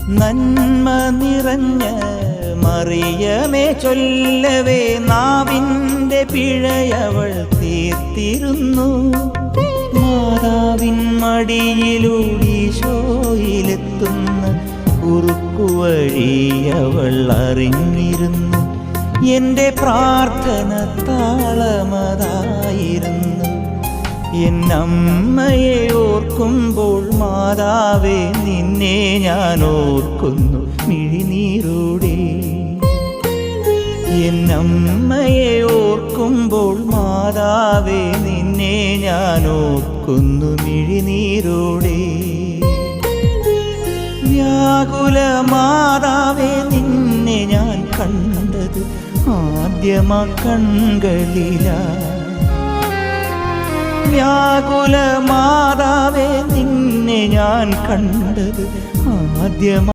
നന്മ നിറഞ്ഞ മറിയമേ ചൊല്ലവേ നാവിൻ്റെ പിഴയവൾ തീർത്തിരുന്നു. മാതാവിൻ മടിയിലൂടീശോയിലെത്തുന്ന കുറുക്കുവഴിയവൾ അറിഞ്ഞിരുന്നു. എൻ്റെ പ്രാർത്ഥന താളമതായിരുന്നു. എന്നമ്മയെ ഓർക്കുമ്പോൾ മാതാവേ നിന്നെ ഞാൻ ഓർക്കുന്നു മിഴിനീരോടെ. എന്നമ്മയെ ഓർക്കുമ്പോൾ മാതാവേ നിന്നെ ഞാൻ ഓർക്കുന്നു മിഴിനീരോടെ. വ്യാകുല മാതാവേ നിന്നെ ഞാൻ കണ്ടത് ആദ്യമാ കൺകളിലാ. വ്യാകുല മാതാവേ നിന്നെ ഞാൻ കണ്ടത് ആദ്യമാ